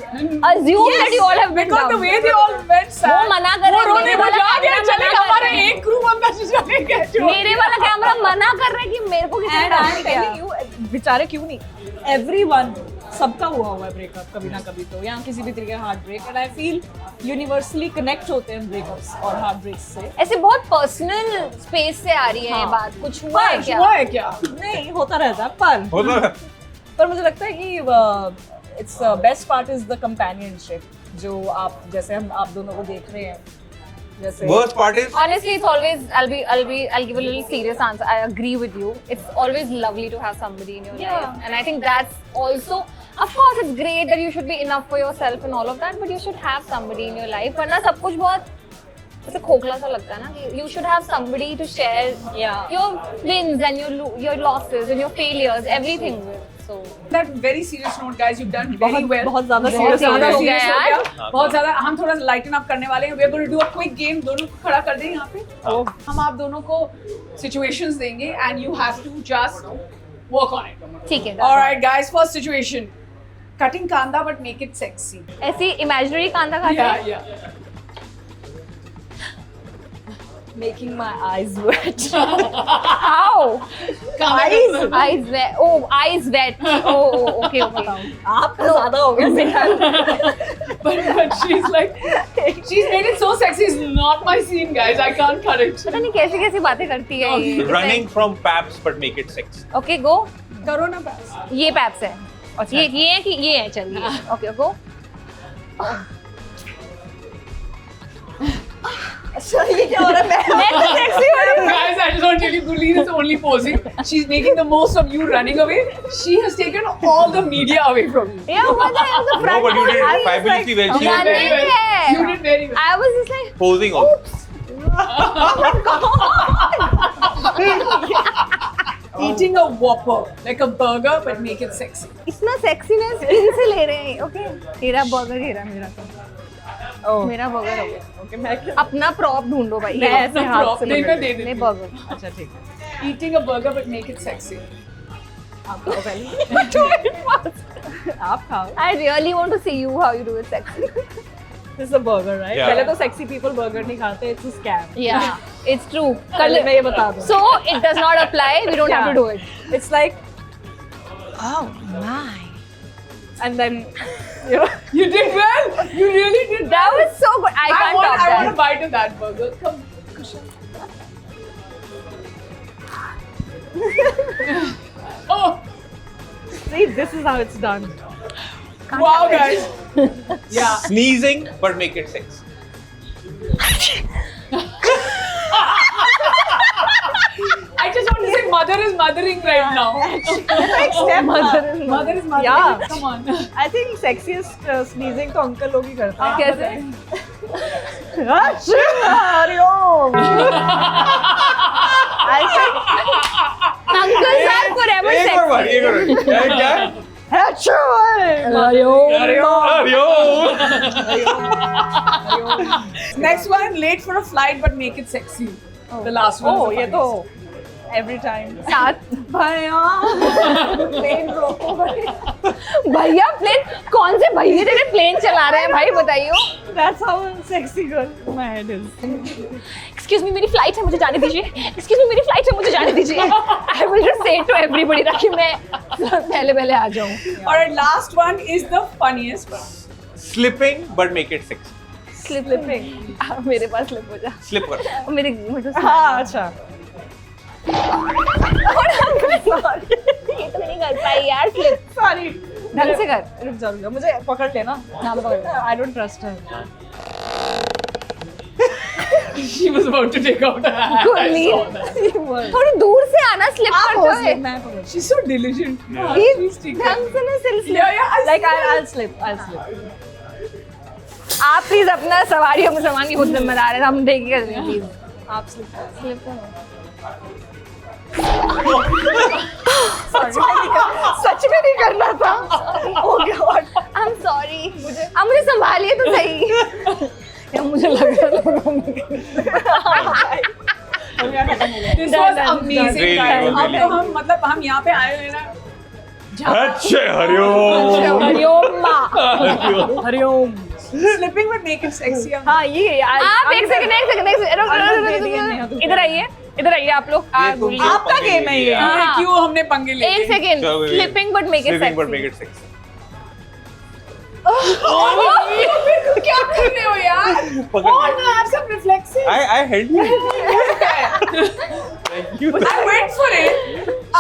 assumed that you all have been Because the dumped way they all went sad. वो मना कर रहा है, वो रोने मेरे को वाला जा गया, कैमरा चले मना कर हमारे रहा है। एक crew बंदा चले गया जो। मेरे वाला कैमरा मना कर रहा है कि मेरे को किसी ने And I'm dump किया telling you, बेचारे क्यों नहीं? Everyone, सबका हुआ है ब्रेकअप कभी ना कभी तो, या किसी भी तरीके का heartbreak, and I feel universally connect होते हैं ब्रेकअप्स और हार्ट ब्रेक्स से. ऐसे बहुत पर्सनल स्पेस से आ रही है ये हाँ। बात कुछ हुआ है क्या हुआ है क्या? नहीं होता रहता है, पर मुझे लगता है कि it's best part is the companionship, जो आप जैसे हम आप दोनों को देख रहे हैं, जैसे Worst part is Honestly, it's always. I'll give a little serious answer. I agree with you. It's always lovely to have somebody in your Yeah. life, and I think that's also. Of course, it's great that you should be enough for yourself and all of that, but you should have somebody in your life. वरना सब कुछ बहुत ऐसे खोखला सा लगता है ना कि you should have somebody to share Yeah. your wins and your losses and your failures, everything with. So That very serious note, guys. You've done very well. बहुत ज़्यादा बहुत serious ज़्यादा हो हो गया. गया serious यार। गया। बहुत ज्यादा हम थोड़ा लाइटन अप करने वाले हैं. We are going to do a quick game. दोनों को खड़ा कर दें यहाँ पे. हम आप दोनों को situations देंगे and you have to just work on it. ठीक है. All right, guys. First situation. Cutting kanda but make it sexy. ऐसी imaginary कांदा खाते हैं. Yeah. Making my eyes wet. How? Eyes wet. Oh, eyes wet. Oh, okay. आपका ज़्यादा हो गया मेरा. But she's like, she's made it so sexy. It's not my scene, guys. I can't cut it. पता नहीं कैसी कैसी बातें करती है ये. running from paps but make it sex. Okay, go. करो ना बस. ये पैप्स है. ये है कि ये है चलिए. Okay, go. अच्छा ये क्या हो रहा है? मैं तो sexy हो रही हूँ. Guys, I just want to tell you, Gurleen is only posing. She's making the most of you running away. She has taken all the media away from you. Yeah, what the No, but you did it fabulously well. She was Yeah, very well yeah. You did very well. I was just like, posing also. Eating a Whopper, like a burger, but make it sexy. इतना sexiness कहीं से ले रहे हैं. Okay, तेरा burger घेरा मेरा तो. मेरा बर्गर हो गया. Okay, मैं अपना प्रॉप ढूंढो भाई. मैं ऐसे हाथ prop से नहीं, मैं दे ले देती हूँ. बर्गर. अच्छा ठीक है. Eating a burger, but make it sexy. आप खाओ पहले. आप खाओ. I really want to see you how you do it sexy. This is a burger, right? Yeah. पहले तो sexy people burger नहीं खाते. It's a scam. Yeah, it's true. पहले मैं ये बता दूँ. So it does not apply. We don't have to do it. It's like, oh my, and then you know, You did well. You really did. That was so good. I can't top I want a that. bite of that burger. Come. Oh, see, this is how it's done. wow, guys. Yeah. Sneezing but make it sex. I just want to say mother is mothering right now. Mother is Mother is mothering. Yeah. Come on. I think sexiest sneezing तो uncle लोग ही करते हैं. कैसे? Hariom. I think Uncles are forever एक और बार, sexy. एक और बार. क्या? Next one, late for a flight but make it sexy. The last one. Oh, is the ये तो funniest. every time. साथ भैया प्लेन रोको भाई. भैया प्लेन कौन से भैया तेरे प्लेन चला रहे हैं भाई बताइयो. That's how sexy girl my head is. Excuse me मेरी फ्लाइट है मुझे जाने दीजिए. Excuse me मेरी फ्लाइट है मुझे जाने दीजिए. I will just say to everybody ताकि मैं पहले आ जाऊँ. Alright, last one is the funniest one. Slipping but make it sex. Slipping. मेरे पास slip हो जा. Slip कर. मेरे मुझे हाँ अच्छा. ये तो नहीं कर पाई यार slip. Sorry. ढंग से कर. रुक जा रुक जा. मुझे पकड़ लेना. हाँ मैं पकड़ लूँ. I don't trust her. She was about to take out her hand. Gurleen थोड़ी दूर से आना, स्लिप करते हुए। She's so diligent. She's taking- ढंग से ना सिल Yeah, yeah. Like I'll slip. आप प्लीज अपना सवारी और मुसलमान की खुद जिम्मेदार है, हम देख कर रहे हैं प्लीज। आप slip. सच में नहीं करना था। Oh God, I'm sorry। अब मुझे संभालिए तो सही। या मुझे लग रहा This was amazing Really, time. really. अब तो हम मतलब हम यहाँ पे आए हुए ना। अच्छे Hariom Hariom. Slipping would make it sexy. हाँ ये आप एक सेकंड इधर आइए आप लोग। आपका गेम है ये। हाँ। क्यों हमने पंगे लिए? एक सेकंड, चलो, wait, wait. Slipping but make it Slipping but make sexy. it sexy. क्या कर रहे हो यार? पकड़ Oh, लिया। no, have some reflexes. I held you. Thank you. I went for it.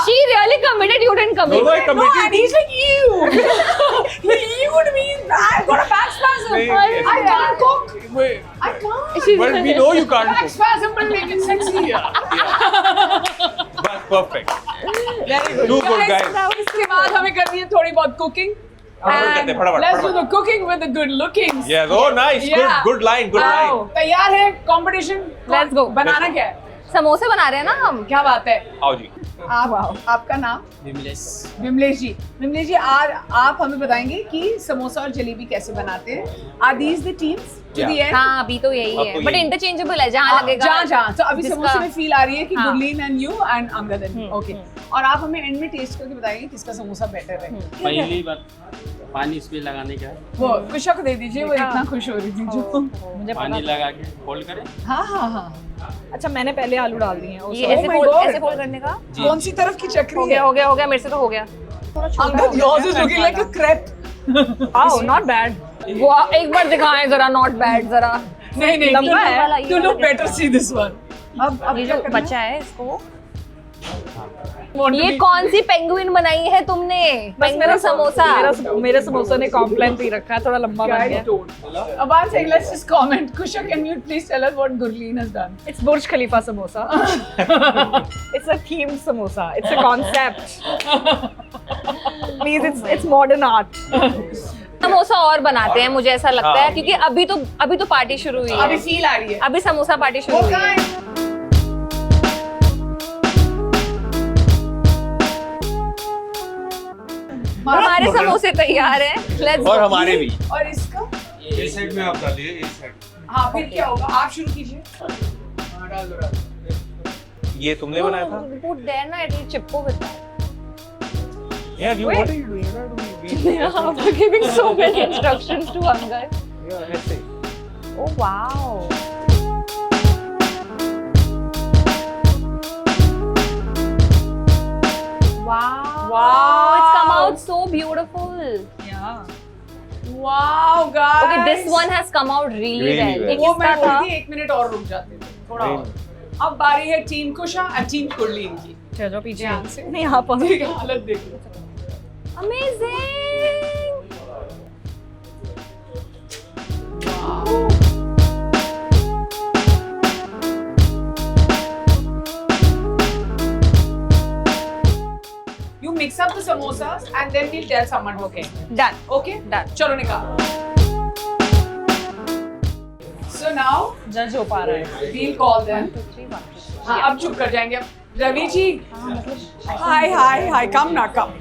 She really committed, you didn't commit। No, I No, committed. and he's like you. You would mean I've got a back spasm. नहीं, I can't cook. Wait, I can't. but we know you can't Back cook. spasm will make it sexy. That's perfect. Very good. Too good, guys. इसके बाद हमें करनी है थोड़ी बहुत cooking. करते, फटाफट, Let's do फटाफट। the cooking with the good looking. Yes. Oh, nice. Yeah. Good line. Good line. तैयार है कंपटीशन? Let's go. बनाना क्या है? समोसे बना रहे हैं ना हम। क्या बात है? आओ जी। आपका नाम? विमलेश जी आज आप हमें बताएंगे कि समोसा और जलेबी कैसे बनाते हैं। Are these the teams to the end? हाँ अभी तो यही अब है, तो बट यही। इंटरचेंजेबल है, जहाँ लगेगा जहाँ तो अभी जिसका- समोसे में फील आ रही है कि हाँ। Gurleen and you and Angad and okay. और आप हमें एंड में टेस्ट करके बताएंगे किसका समोसा बेटर है। पहली बार पानी इसमें लगाने का है, वो कुशा को दे दीजिए, वो इतना खुश हो रही थी जो। मुझे पानी लगा के फोल्ड करें। हाँ अच्छा मैंने पहले आलू डाल दिए हैं। ये Oh ऐसे my फोल्ड, God. ऐसे फोल्ड करने का। कौन सी तरफ की चक्री है? हो गया मेरे से तो हो गया। थोड़ा छोटा हो अंगद गया। yours is looking like a crepe. Wow not bad. वाह, एक बार दिखाएं जरा, नॉट बैड जरा। नहीं लंबा है। वाला ये to look वाला better see this one. अब ये क्या जो करना है? बचा है इसको, Want to ये be- कौन सी पेंगुइन बनाई है तुमने? पेंगुइन समोसा। मेरे समोसा ने कॉम्प्लेन पी रखा है, थोड़ा लंबा बन Guys, गया। don't. अब one second, let's just comment. Kusha, can you please tell us what Gurleen has done? It's Burj Khalifa samosa. It's a themed samosa. It's a concept. Please, it's modern art. Samosa और बनाते हैं मुझे ऐसा लगता है, हाँ। क्योंकि अभी तो पार्टी शुरू हुई अभी है। फील आ रही है। अभी समोसा पार्टी शुरू वो हुई कहाँ है। है? हमारे समोसे तैयार हैं। Let's और go। हमारे भी। और इसका? इस साइड में आप डालिए, इस साइड। हाँ फिर क्या होगा? आप शुरू कीजिए। हाँ, डाल दो। ये तुमने बनाया था? Put there ना, it will chipko with that। Yeah, you what are you doing? You're not doing it. You're giving so many instructions to Angad। Yeah, ऐसे। Oh wow। Wow, it's come out so beautiful। Yeah. Wow, guys. Okay, this one has come out really Really well। well। एक वो मैं इसका था। बोलती 1 minute और रुक जाते थे थोड़ा नहीं, और। अब बारी है टीम कुशा और टीम गुरलीन की। चलो पीछे। ध्यान से। नहीं यहाँ पर। ठीक है, हालत देख लो। Amazing। You mix up the samosas and then we'll tell someone. Okay. Done। Okay? Done। चलो निकाल। So now जज हो पा रहा है। we'll call them. हाँ अब चुप कर जाएंगे अब। रवि जी, hi, come ना come.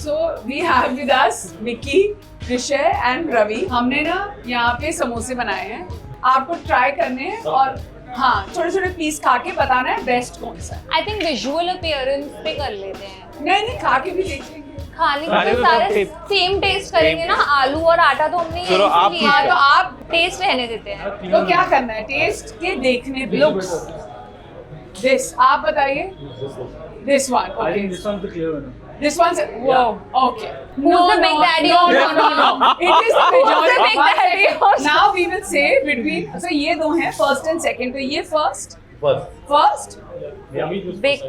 So we have with us Vicky, Vishay and Ravi. हमने ना यहाँ पे समोसे बनाए हैं, आपको ट्राई करने हैं और हाँ छोटे-छोटे पीस खा के बताना है बेस्ट कौन सा है। I think visual appearance पे कर लेते हैं। नहीं खा के भी देख लेंगे। खाने खाने के में सारे तो सेम टेस्ट करेंगे ना, आलू और आटा तो हमने चलो, आप इसीलिए हाँ तो आप टेस्ट रहने देते हैं। तो क्या करना है टेस्ट के देखने पे लुक्स दिस आप बताइए this one okay this one वो okay Who's the big daddy of- no it is the majority the big daddy of- now we will say between so ये दो हैं फर्स्ट एंड सेकंड तो ये first Big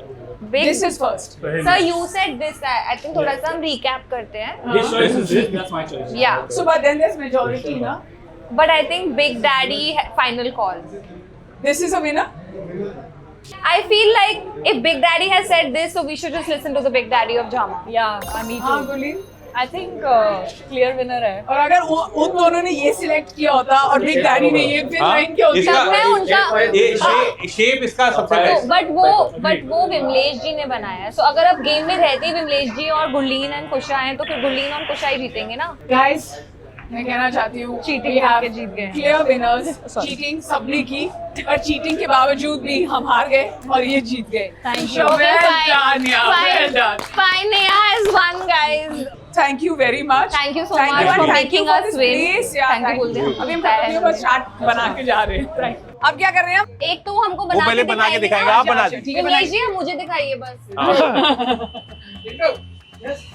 this is first Sir, you said this। I think थोड़ा सा हम recap करते हैं। His choice is this, that's my choice. Yeah। so but then there's majority ना but I think Big Daddy final call. This is a winner. I feel like if Big Daddy has said this, so we should just listen to the Big Daddy of Jama. Yeah, me हाँ too. Gurleen. I think clear winner है. और अगर उन दोनों ने ये select किया होता और बिग डैडी ने ये फिर हाँ, लाइन किया होता इसका- सब में उनका ये शेप इसका सबसे बेस्ट। बट वो विमलेश जी ने बनाया है. सो अगर अब गेम में रहते ही विमलेश जी और गुरलीन एंड कुशा हैं तो फिर गुरलीन और कुशा ही जीतेंगे ना. गाइस मैं कहना चाहती हूँ Cheating करके जीत गए. Clear winners. चीटिंग सबने की और चीटिंग के बावजूद भी हम हार गए और ये जीत गए. Thank you. So well done, yeah, well done. Fine, Neha has won, guys. Thank you very much. Thank you so Thank much you for and thank making you for us this win. place. Yeah, Thank you thank बोलते हैं. अभी हम खत्म बस चाट बना के जा रहे हैं. अब क्या कर रहे हैं हम? एक तो वो हमको वो बना पहले के बना के दिखाएंगे दिखाएंगे, ना. आप बना अच्छा, दीजिए। ठीक है, विमलेश जी आप मुझे दिखाइए बस.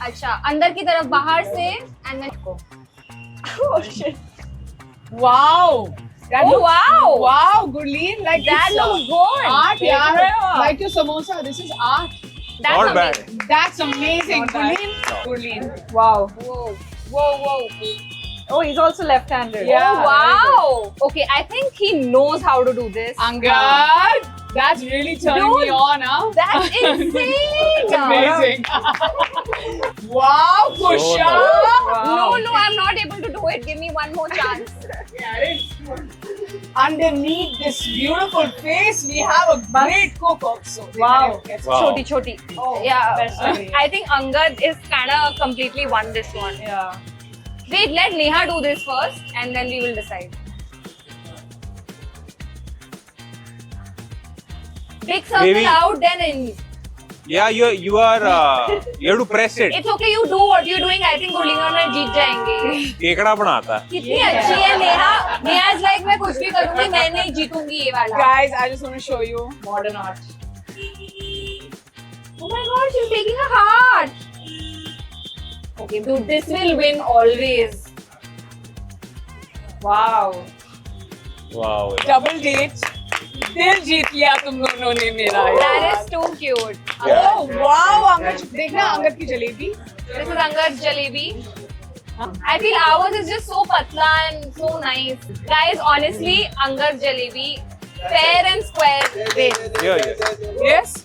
अच्छा अंदर की तरफ बाहर से एंड देन को. Oh shit. Wow. That Oh, looks- wow. Wow, Gurleen, like That it's, looks good. art, देख yeah. रहे हो आप? Like your samosa, this is art. That's Not amazing. bad. That's amazing, Not bad. Gurleen. Gurleen. Wow. Whoa. Oh, he's also left-handed. Yeah. Oh wow. Okay, I think he knows how to do this. Angad, that's really turning me Dude, on, huh? That's insane. It's amazing. Wow, Kusha. No, I'm not able to do it. Give me one more chance. Underneath this beautiful face, we have a great cook also. Wow. Wow. Choti. Oh, Yeah. best way. I think Angad is kind of completely won this one. Yeah. Wait, let Neha do this first and then we will decide. Big circle Maybe- out, then in. Yeah, you have to press it. It's okay, you do what you're doing. I think Gurleen और मैं जीत जाएंगे. केकड़ा बनाता है। कितनी अच्छी है Neha. Neha is like मैं कुछ भी करूंगी मैं नहीं जीतूंगी ये वाला. Guys, I just want to show you. Modern art. Oh my god, she's taking a heart. Okay, dude, this will win always. Wow. Wow. Double date. दिल जीत लिया तुम दोनों ने मेरा. That is too cute. Oh wow, Angad देखना अंगद की jalebi. This is Angad's jalebi. I feel ours is just so patla and so nice. Guys, honestly, Angad's jalebi, fair and square win. Yeah. Yes.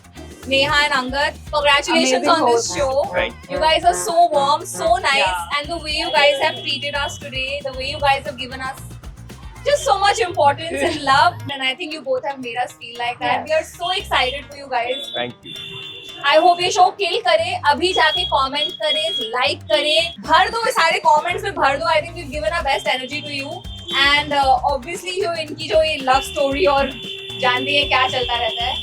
Neha and Angad, congratulations Amazing on this host. show. Thank You guys are so warm, so nice, Yeah. and the way you guys have treated us today, the way you guys have given us just so much importance and love, and I think you both have made us feel like that. We are so excited for you guys. Thank you. I hope ये show किल करे. अभी जाके comment करें, like करें, भर दो सारे comments में भर दो. I think we given our best energy to you and obviously जो इनकी जो ये लव स्टोरी और जानती है क्या चलता रहता है.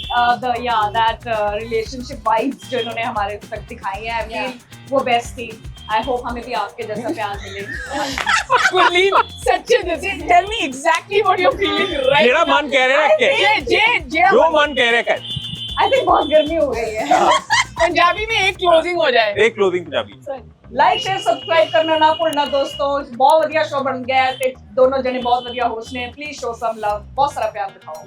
That relationship vibes जो इन्होंने हमारे तक दिखाई है, I feel Yeah. वो best थी. I hope हमें भी आपके जैसा प्यार मिले. Gurleen, सच्चे जैसे. Tell me exactly what you're feeling right मेरा now. मन कह रहा है कि जे जो मन कह रहा है I think बहुत गर्मी हो गई है. पंजाबी में एक क्लोजिंग हो जाए. एक closing Punjabi. Like share subscribe करना ना भूलना दोस्तों. बहुत ਵਧੀਆ शो बन गया है ते दोनों जने बहुत ਵਧੀਆ होस्ट ने. Please show some love. बहुत सारा प्यार दिखाओ.